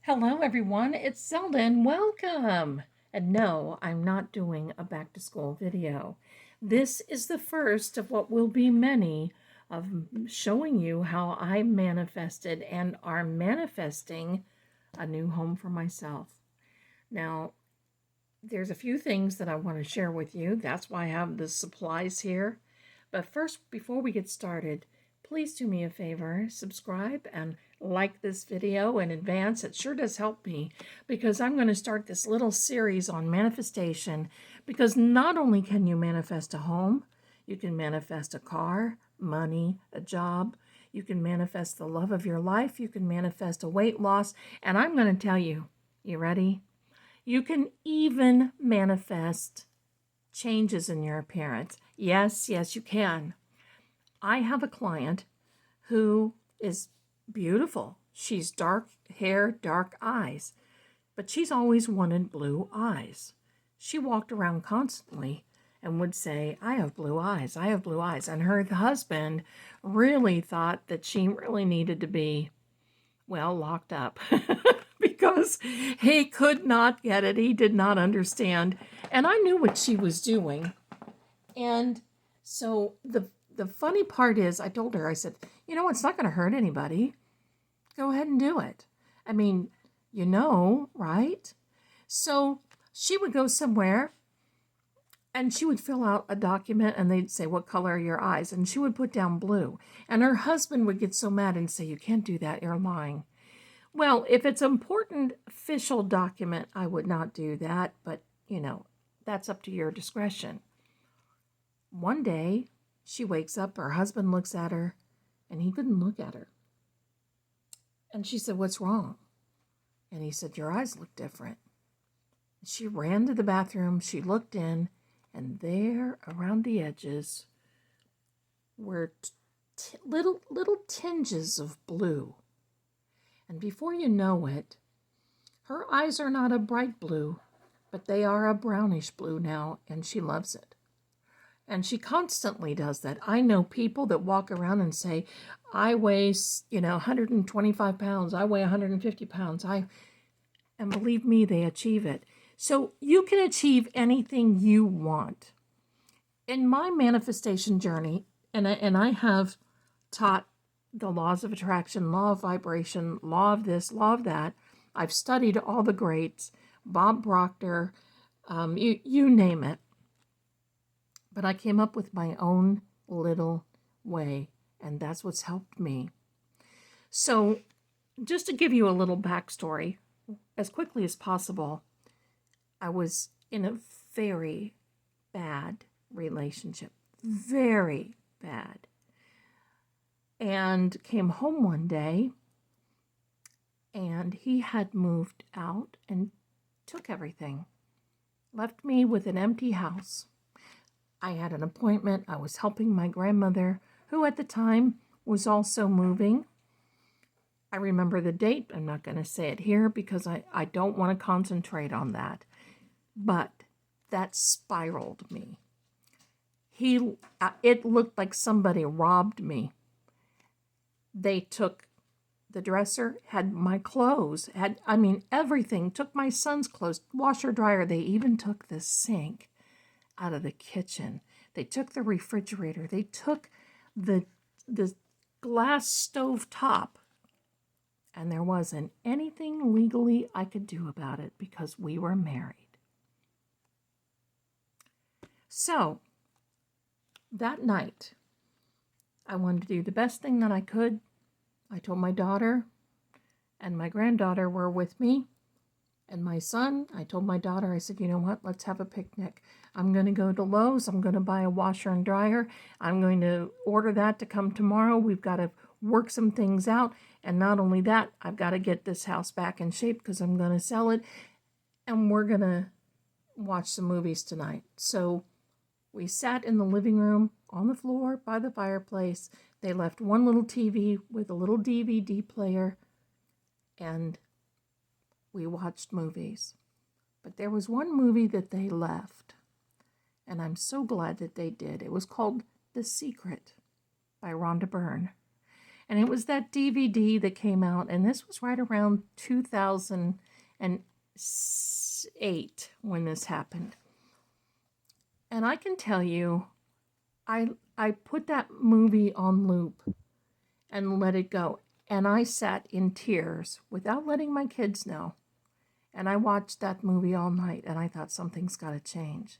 Hello, everyone. It's Zelda, and welcome. And no, I'm not doing a back to school video. This is the first of what will be many of showing you how I manifested and are manifesting a new home for myself. Now, there's a few things that I want to share with you. That's why I have the supplies here. But first, before we get started, please do me a favor, subscribe and like this video in advance. It sure does help me because I'm going to start this little series on manifestation, because not only can you manifest a home, you can manifest a car, money, a job, you can manifest the love of your life, you can manifest a weight loss, and I'm going to tell you, you ready? You can even manifest changes in your appearance. Yes, you can. I have a client who is beautiful. She's dark hair, dark eyes, but she's always wanted blue eyes. She walked around constantly and would say, I have blue eyes, I have blue eyes. And her husband really thought that she really needed to be, well, locked up because he could not get it. He did not understand. And I knew what she was doing. And so the funny part is, I told her, I said, it's not going to hurt anybody. Go ahead and do it. I mean, right? So she would go somewhere and she would fill out a document and they'd say, what color are your eyes? And she would put down blue. And her husband would get so mad and say, you can't do that. You're lying. Well, if it's an important official document, I would not do that. But, that's up to your discretion. One day, she wakes up, her husband looks at her, and he couldn't look at her. And she said, what's wrong? And he said, your eyes look different. She ran to the bathroom, she looked in, and there, around the edges, were little tinges of blue. And before you know it, her eyes are not a bright blue, but they are a brownish blue now, and she loves it. And she constantly does that. I know people that walk around and say, I weigh, 125 pounds. I weigh 150 pounds. And believe me, they achieve it. So you can achieve anything you want. In my manifestation journey, and I have taught the laws of attraction, law of vibration, law of this, law of that. I've studied all the greats, Bob Proctor, you name it. But I came up with my own little way, and that's what's helped me. So just to give you a little backstory, as quickly as possible, I was in a very bad relationship, very bad, and came home one day, and he had moved out and took everything, left me with an empty house. I had an appointment. I was helping my grandmother, who at the time was also moving. I remember the date. I'm not going to say it here because I don't want to concentrate on that. But that spiraled me. It looked like somebody robbed me. They took the dresser, had my clothes, everything, took my son's clothes, washer, dryer. They even took the sink out of the kitchen. They took the refrigerator. They took the glass stove top. And there wasn't anything legally I could do about it because we were married. So that night, I wanted to do the best thing that I could. I told my daughter, and my granddaughter were with me, and my son. I told my daughter, I said, you know what, let's have a picnic. I'm going to go to Lowe's. I'm going to buy a washer and dryer. I'm going to order that to come tomorrow. We've got to work some things out. And not only that, I've got to get this house back in shape because I'm going to sell it. And we're going to watch some movies tonight. So we sat in the living room on the floor by the fireplace. They left one little TV with a little DVD player, and we watched movies. But there was one movie that they left, and I'm so glad that they did. It was called The Secret by Rhonda Byrne. And it was that DVD that came out, and this was right around 2008 when this happened. And I can tell you, I put that movie on loop and let it go. And I sat in tears without letting my kids know. And I watched that movie all night, and I thought something's got to change.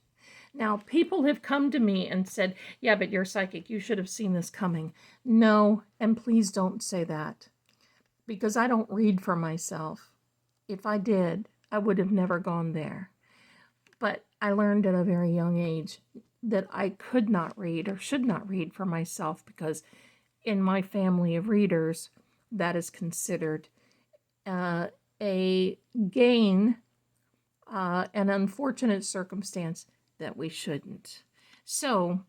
Now, people have come to me and said, yeah, but you're psychic. You should have seen this coming. No, and please don't say that, because I don't read for myself. If I did, I would have never gone there. But I learned at a very young age that I could not read or should not read for myself, because in my family of readers, that is considered a gain, an unfortunate circumstance that we shouldn't. So,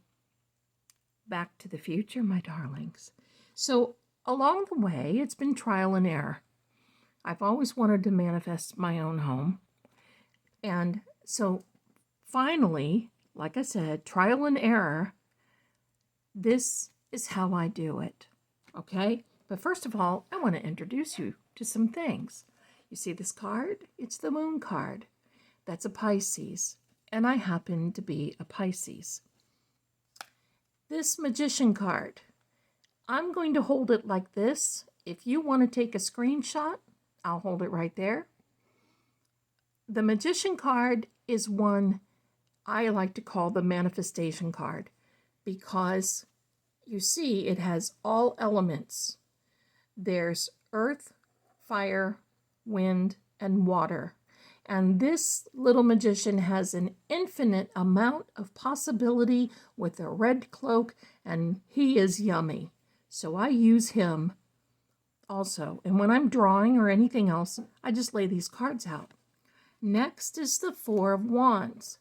back to the future, my darlings. So, along the way, it's been trial and error. I've always wanted to manifest my own home. And so, finally, like I said, trial and error, this is how I do it. Okay? But first of all, I want to introduce you to some things. You see this card? It's the moon card. That's a Pisces. And I happen to be a Pisces. This magician card, I'm going to hold it like this. If you want to take a screenshot, I'll hold it right there. The magician card is one I like to call the manifestation card, because you see it has all elements. There's earth, fire, wind, and water. And this little magician has an infinite amount of possibility with a red cloak, and he is yummy. So I use him also. And when I'm drawing or anything else, I just lay these cards out. Next is the Four of Wands.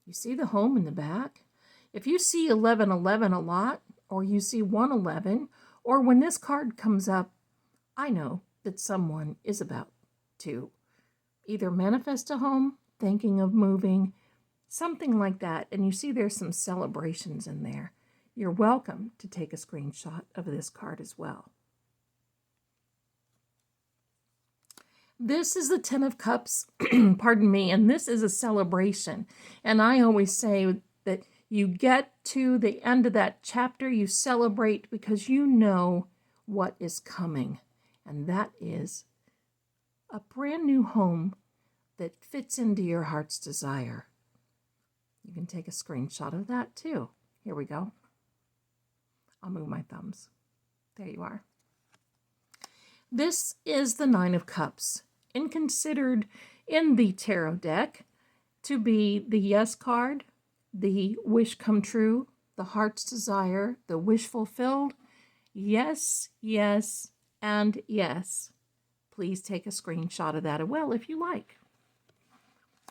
You see the home in the back? If you see 1111 a lot, or you see 111, or when this card comes up, I know that someone is about to either manifest a home, thinking of moving, something like that. And you see there's some celebrations in there. You're welcome to take a screenshot of this card as well. This is the Ten of Cups, pardon me, and this is a celebration. And I always say that you get to the end of that chapter, you celebrate because you know what is coming. And that is a brand new home that fits into your heart's desire. You can take a screenshot of that too. Here we go. I'll move my thumbs. There you are. This is the Nine of Cups, and considered in the tarot deck to be the yes card, the wish come true, the heart's desire, the wish fulfilled. Yes, yes, and yes. Please take a screenshot of that as well if you like.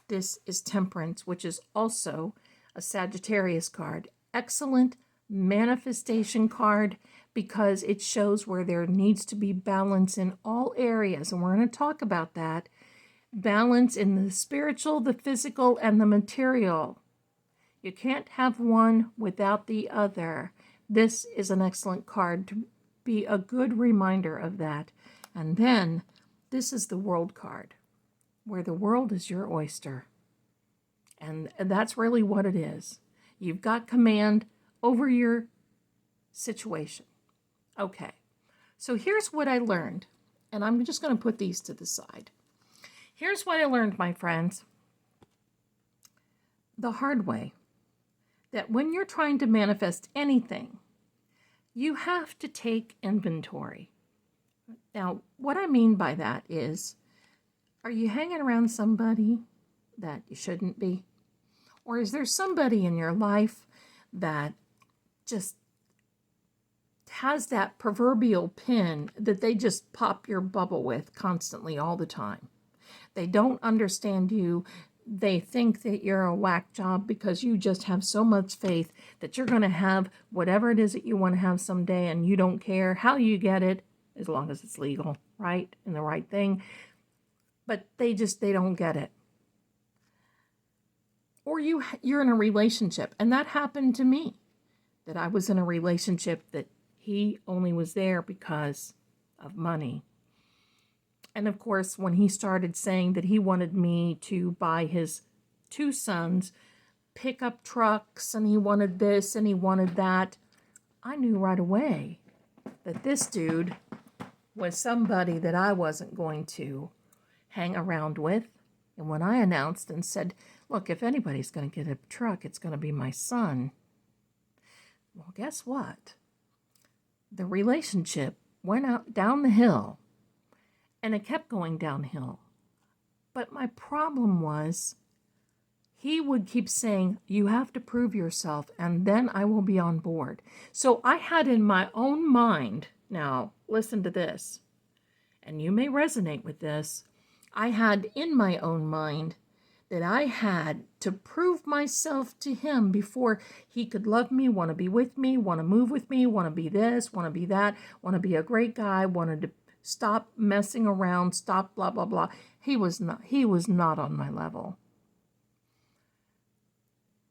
This is Temperance, which is also a Sagittarius card. Excellent manifestation card, because it shows where there needs to be balance in all areas. And we're going to talk about that. Balance in the spiritual, the physical, and the material. You can't have one without the other. This is an excellent card to be a good reminder of that. And then this is the World card, where the world is your oyster. And that's really what it is. You've got command over your situation. Okay, so here's what I learned, and I'm just going to put these to the side. Here's what I learned, my friends, the hard way, that when you're trying to manifest anything, you have to take inventory. Now, what I mean by that is, are you hanging around somebody that you shouldn't be? Or is there somebody in your life that just has that proverbial pin that they just pop your bubble with constantly all the time? They don't understand you. They think that you're a whack job because you just have so much faith that you're going to have whatever it is that you want to have someday, and you don't care how you get it as long as it's legal, right? And the right thing. But they don't get it. Or you're in a relationship, and that happened to me, that I was in a relationship that He only was there because of money. And of course, when he started saying that he wanted me to buy his two sons pickup trucks, and he wanted this and he wanted that, I knew right away that this dude was somebody that I wasn't going to hang around with. And when I announced and said, look, if anybody's going to get a truck, it's going to be my son. Well, guess what? The relationship went out down the hill, and it kept going downhill. But my problem was, he would keep saying, you have to prove yourself, and then I will be on board. So I had in my own mind, now listen to this, and you may resonate with this, I had in my own mind that I had to prove myself to him before he could love me, want to be with me, want to move with me, want to be this, want to be that, want to be a great guy, wanted to stop messing around, stop blah, blah, blah. He was not on my level.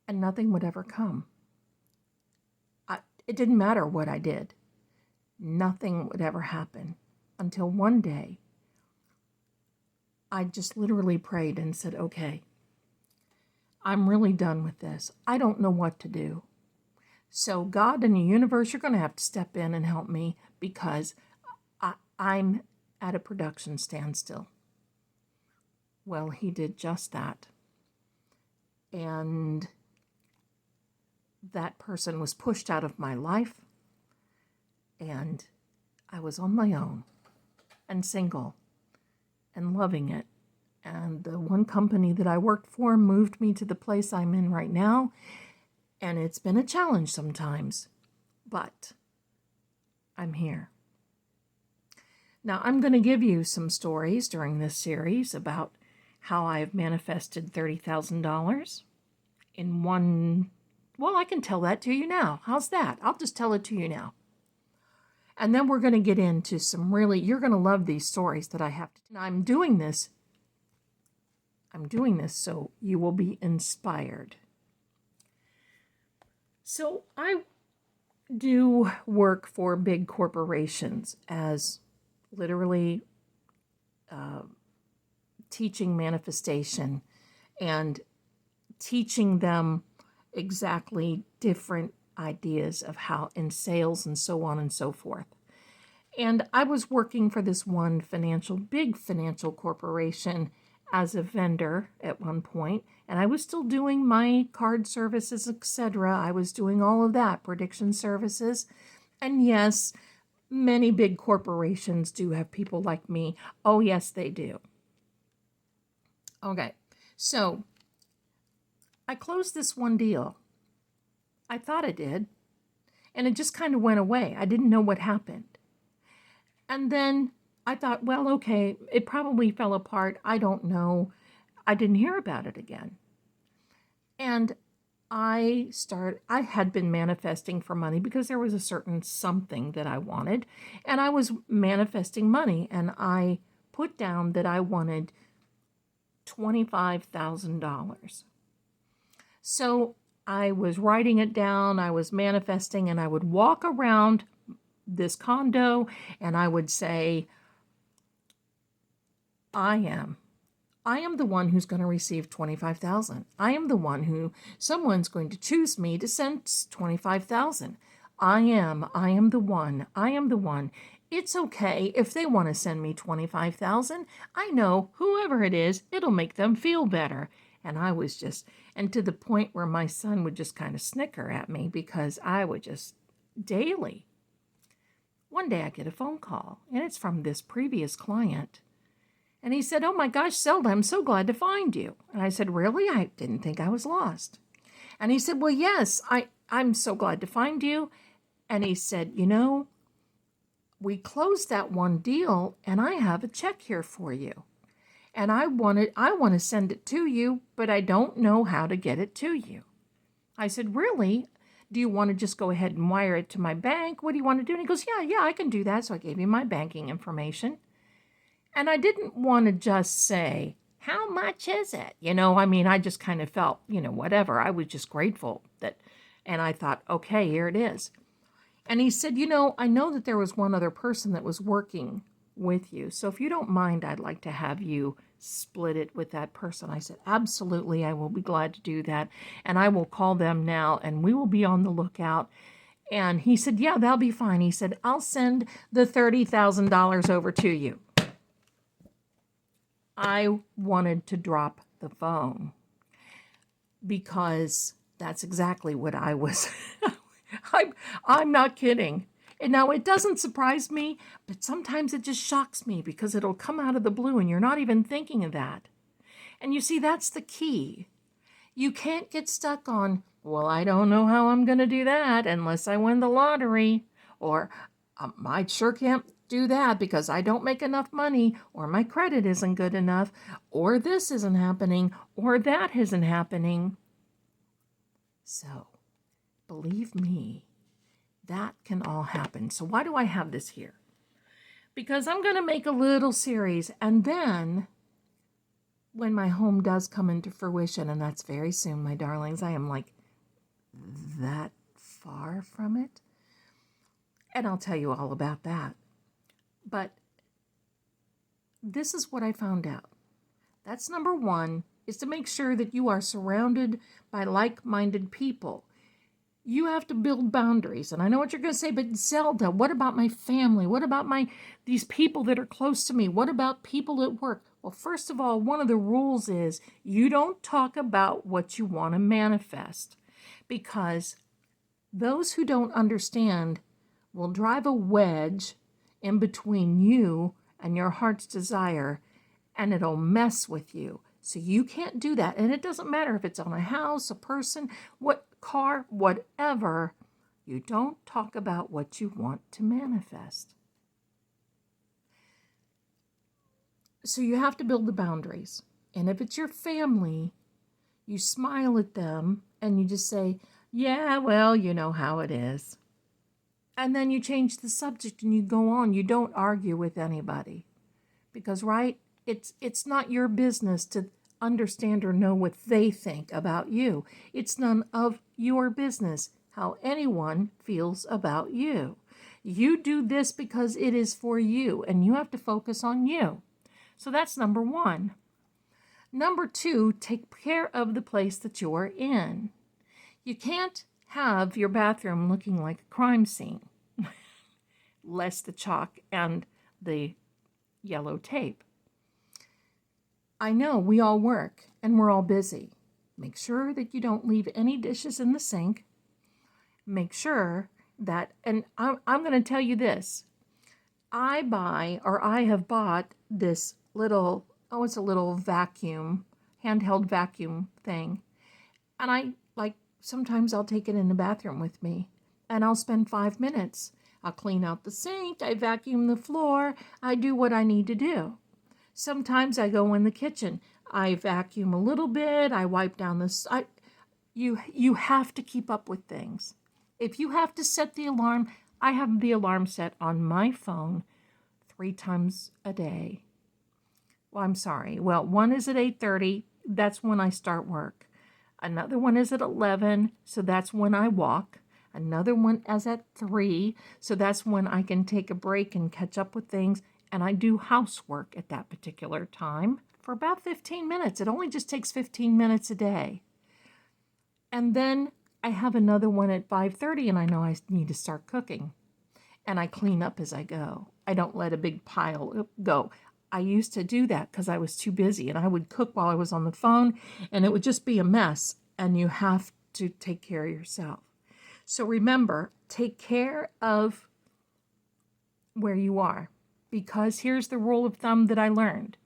And nothing would ever come. It didn't matter what I did. Nothing would ever happen until one day I just literally prayed and said, okay, I'm really done with this. I don't know what to do. So God and the universe, you're going to have to step in and help me, because I'm at a production standstill. Well, he did just that. And that person was pushed out of my life, and I was on my own and single and loving it. And the one company that I worked for moved me to the place I'm in right now, and it's been a challenge sometimes, but I'm here. Now, I'm going to give you some stories during this series about how I've manifested $30,000 in one. Well, I can tell that to you now. How's that? I'll just tell it to you now. And then we're going to get into some really, you're going to love these stories that I have to. Now, I'm doing this so you will be inspired. So I do work for big corporations as literally teaching manifestation and teaching them exactly different ideas of how in sales and so on and so forth. And I was working for this one big financial corporation as a vendor at one point, and I was still doing my card services, etc. I was doing all of that, prediction services. And yes, many big corporations do have people like me. Oh, yes, they do. Okay, so I closed this one deal. I thought I did, and it just kind of went away. I didn't know what happened. And then I thought, well, okay, it probably fell apart. I don't know. I didn't hear about it again. And I had been manifesting for money because there was a certain something that I wanted, and I was manifesting money, and I put down that I wanted $25,000. So I was writing it down, I was manifesting, and I would walk around this condo and I would say, I am the one who's going to receive 25,000. I am the one who someone's going to choose me to send 25,000. I am the one. I am the one. It's okay if they want to send me 25,000. I know whoever it is, it'll make them feel better. And I was just, and to the point where my son would just kind of snicker at me because I would just daily. One day I get a phone call, and it's from this previous client. And he said, oh my gosh, Zelda, I'm so glad to find you. And I said, really? I didn't think I was lost. And he said, well, yes, I'm so glad to find you. And he said, we closed that one deal, and I have a check here for you. And I want to send it to you, but I don't know how to get it to you. I said, really? Do you want to just go ahead and wire it to my bank? What do you want to do? And he goes, yeah, I can do that. So I gave him my banking information. And I didn't want to just say, how much is it? I just kind of felt, whatever. I was just grateful that, and I thought, okay, here it is. And he said, I know that there was one other person that was working with you. So if you don't mind, I'd like to have you split it with that person. I said, absolutely, I will be glad to do that. And I will call them now and we will be on the lookout. And he said, yeah, that'll be fine. He said, I'll send the $30,000 over to you. I wanted to drop the phone because that's exactly what I was. I'm not kidding. And now it doesn't surprise me, but sometimes it just shocks me because it'll come out of the blue and you're not even thinking of that. And you see, that's the key. You can't get stuck on, well, I don't know how I'm going to do that unless I win the lottery. Or I sure can't do that because I don't make enough money, or my credit isn't good enough, or this isn't happening, or that isn't happening. So, believe me, that can all happen. So why do I have this here? Because I'm going to make a little series, and then when my home does come into fruition, and that's very soon, my darlings, I am like that far from it. And I'll tell you all about that. But this is what I found out. That's number one, is to make sure that you are surrounded by like-minded people. You have to build boundaries. And I know what you're going to say, but Zelda, what about my family? What about these people that are close to me? What about people at work? Well, first of all, one of the rules is you don't talk about what you want to manifest, because those who don't understand will drive a wedge in between you and your heart's desire, and it'll mess with you. So you can't do that. And it doesn't matter if it's on a house, a person, what car, whatever. You don't talk about what you want to manifest. So you have to build the boundaries. And if it's your family, you smile at them and you just say, yeah, well, you know how it is. And then you change the subject and you go on. You don't argue with anybody. Because, right, it's not your business to understand or know what they think about you. It's none of your business how anyone feels about you. You do this because it is for you, and you have to focus on you. So that's number one. Number two, take care of the place that you are in. You can't have your bathroom looking like a crime scene, less the chalk and the yellow tape. I know we all work and we're all busy. Make sure that you don't leave any dishes in the sink. Make sure that, and I'm going to tell you this, I have bought this little, it's a little vacuum, handheld vacuum thing. And sometimes I'll take it in the bathroom with me and I'll spend 5 minutes. I'll clean out the sink, I vacuum the floor, I do what I need to do. Sometimes I go in the kitchen, I vacuum a little bit, I wipe down the, you have to keep up with things. If you have to set the alarm, I have the alarm set on my phone 3 times a day. Well, I'm sorry. Well, one is at 8:30. That's when I start work. Another one is at 11. So that's when I walk. Another one is at 3. So that's when I can take a break and catch up with things. And I do housework at that particular time for about 15 minutes. It only just takes 15 minutes a day. And then I have another one at 5:30 and I know I need to start cooking. And I clean up as I go. I don't let a big pile go. I used to do that because I was too busy and I would cook while I was on the phone and it would just be a mess. And you have to take care of yourself. So remember, take care of where you are, because here's the rule of thumb that I learned.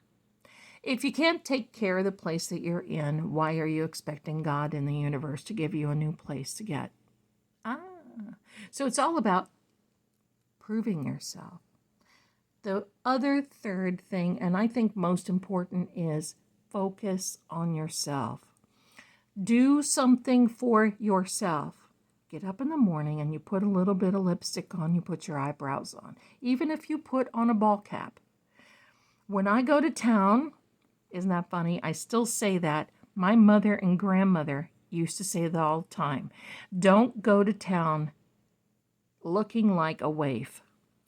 If you can't take care of the place that you're in, why are you expecting God in the universe to give you a new place to get? So it's all about proving yourself. The other third thing, and I think most important, is focus on yourself. Do something for yourself. Get up in the morning and you put a little bit of lipstick on, you put your eyebrows on, even if you put on a ball cap. When I go to town, isn't that funny? I still say that. My mother and grandmother used to say that all the time. Don't go to town looking like a waif.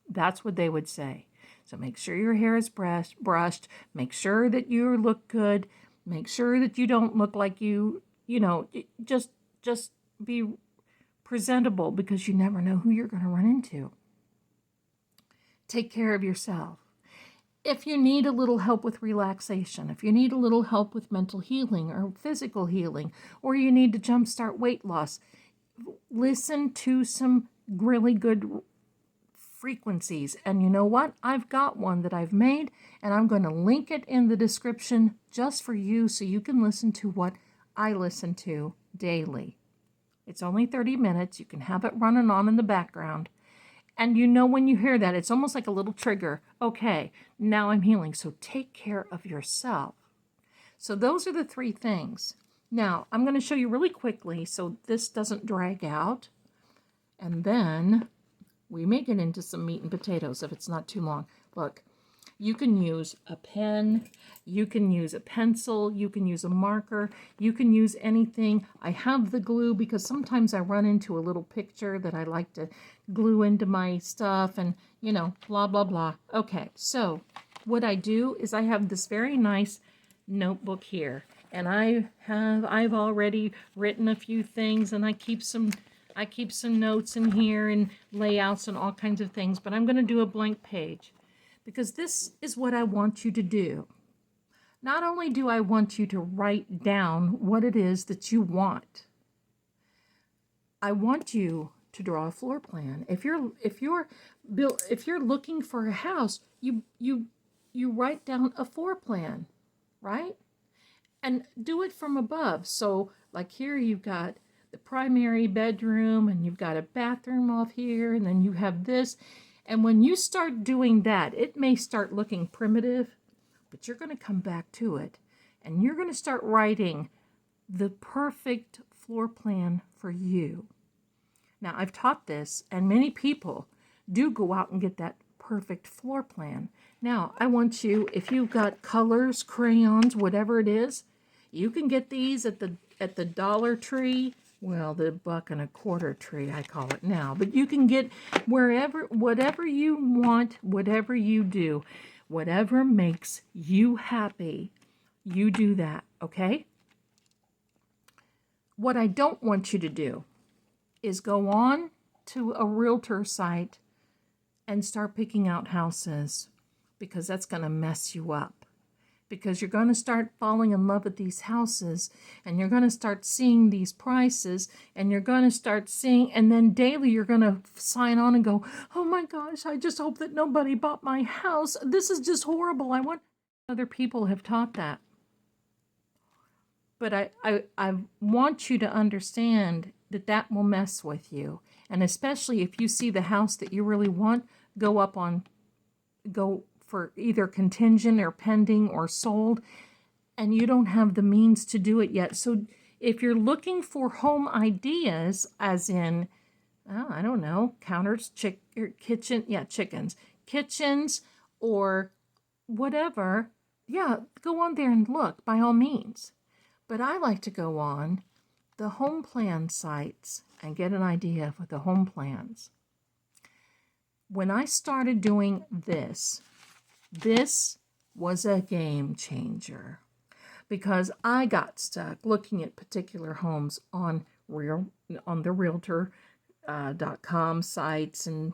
That's what they would say. So make sure your hair is brushed. Make sure that you look good. Make sure that you don't look like just be presentable, because you never know who you're going to run into. Take care of yourself. If you need a little help with relaxation, if you need a little help with mental healing or physical healing, or you need to jumpstart weight loss, listen to some really good frequencies. And you know what? I've got one that I've made, and I'm going to link it in the description just for you so you can listen to what I listen to daily. It's only 30 minutes. You can have it running on in the background. And you know, when you hear that, it's almost like a little trigger. Okay, now I'm healing. So take care of yourself. So those are the 3 things. Now, I'm going to show you really quickly so this doesn't drag out. And then we may get into some meat and potatoes if it's not too long. Look, you can use a pen, you can use a pencil, you can use a marker, you can use anything. I have the glue because sometimes I run into a little picture that I like to glue into my stuff and, blah, blah, blah. Okay, so what I do is I have this very nice notebook here, and I've already written a few things, and I keep some notes in here and layouts and all kinds of things, but I'm going to do a blank page. Because this is what I want you to do. Not only do I want you to write down what it is that you want, I want you to draw a floor plan. If you're looking for a house, you write down a floor plan, right? And do it from above. So like here you've got the primary bedroom, and you've got a bathroom off here, and then you have this. And when you start doing that, it may start looking primitive, but you're going to come back to it, and you're going to start writing the perfect floor plan for you. Now, I've taught this, and many people do go out and get that perfect floor plan. Now, I want you, if you've got colors, crayons, whatever it is, you can get these at the Dollar Tree. Well, the $1.25 tree, I call it now. But you can get whatever you want, whatever you do, whatever makes you happy, you do that, okay? What I don't want you to do is go on to a realtor site and start picking out houses, because that's going to mess you up. Because you're going to start falling in love with these houses, and you're going to start seeing these prices, and you're going to start seeing, and then daily you're going to sign on and go, oh my gosh, I just hope that nobody bought my house. This is just horrible. Other people have taught that. But I want you to understand that will mess with you. And especially if you see the house that you really want, go for either contingent or pending or sold, and you don't have the means to do it yet. So if you're looking for home ideas, as in, I don't know, counters, kitchens, or whatever, go on there and look, by all means. But I like to go on the home plan sites and get an idea of the home plans. When I started doing this was a game changer, because I got stuck looking at particular homes on the realtor.com sites and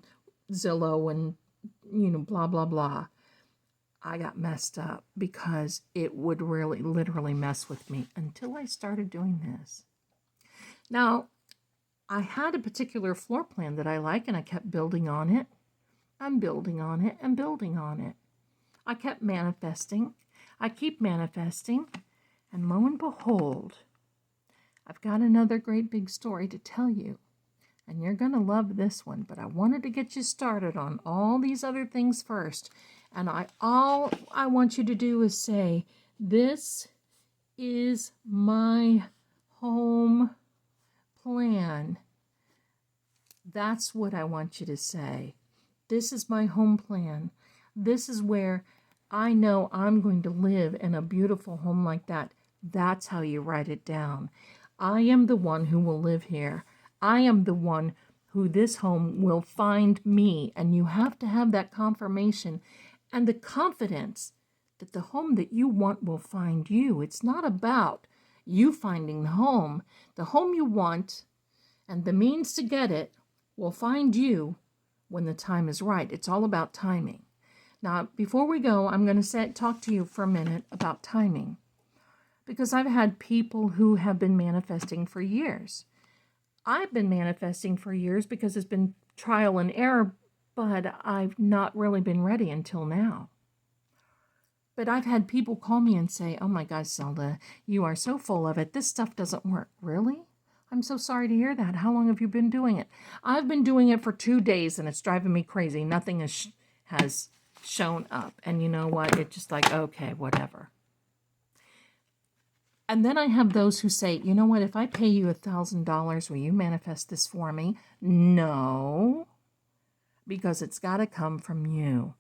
Zillow and blah blah blah. I got messed up because it would really literally mess with me until I started doing this. Now, I had a particular floor plan that I like, and I kept building on it. I'm building on it and building on it. I kept manifesting. I keep manifesting. And lo and behold, I've got another great big story to tell you. And you're going to love this one. But I wanted to get you started on all these other things first. And all I want you to do is say, this is my home plan. That's what I want you to say. This is my home plan. This is where I know I'm going to live in a beautiful home like that. That's how you write it down. I am the one who will live here. I am the one who this home will find me. And you have to have that confirmation and the confidence that the home that you want will find you. It's not about you finding the home. The home you want and the means to get it will find you when the time is right. It's all about timing. Now, before we go, I'm going to talk to you for a minute about timing, because I've had people who have been manifesting for years. I've been manifesting for years because it's been trial and error, but I've not really been ready until now. But I've had people call me and say, oh my gosh, Zelda, you are so full of it. This stuff doesn't work. Really? I'm so sorry to hear that. How long have you been doing it? I've been doing it for 2 days and it's driving me crazy. Nothing has shown up. And you know what? It's just like, okay, whatever. And then I have those who say, you know what? If I pay you $1,000, will you manifest this for me? No, because it's got to come from you.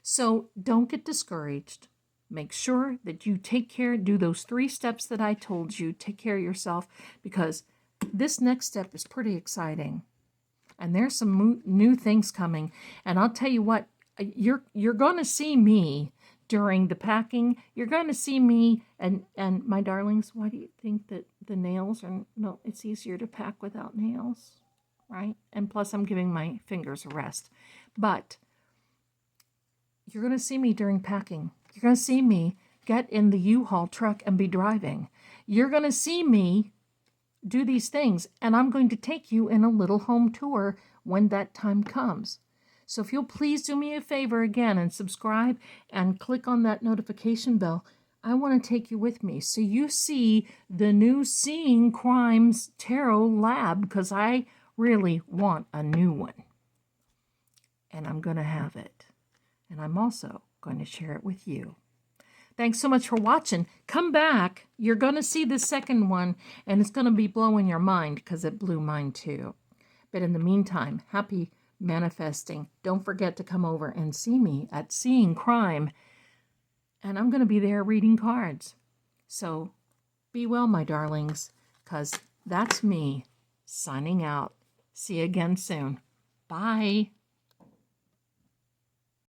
So don't get discouraged. Make sure that you take care, do those 3 steps that I told you, take care of yourself, because this next step is pretty exciting. And there's some new things coming. And I'll tell you what, you're going to see me during the packing. You're going to see me, and my darlings, why do you think that the nails are, no, it's easier to pack without nails, right? And plus I'm giving my fingers a rest. But you're going to see me during packing. You're going to see me get in the U-Haul truck and be driving. You're going to see me do these things, and I'm going to take you in a little home tour when that time comes. So if you'll please do me a favor again and subscribe and click on that notification bell, I want to take you with me so you see the new Seeing Crimes Tarot Lab, because I really want a new one. And I'm going to have it. And I'm also going to share it with you. Thanks so much for watching. Come back. You're going to see the second one, and it's going to be blowing your mind because it blew mine too. But in the meantime, happy manifesting. Don't forget to come over and see me at Seeing Crime. And I'm going to be there reading cards. So be well, my darlings, because that's me signing out. See you again soon. Bye.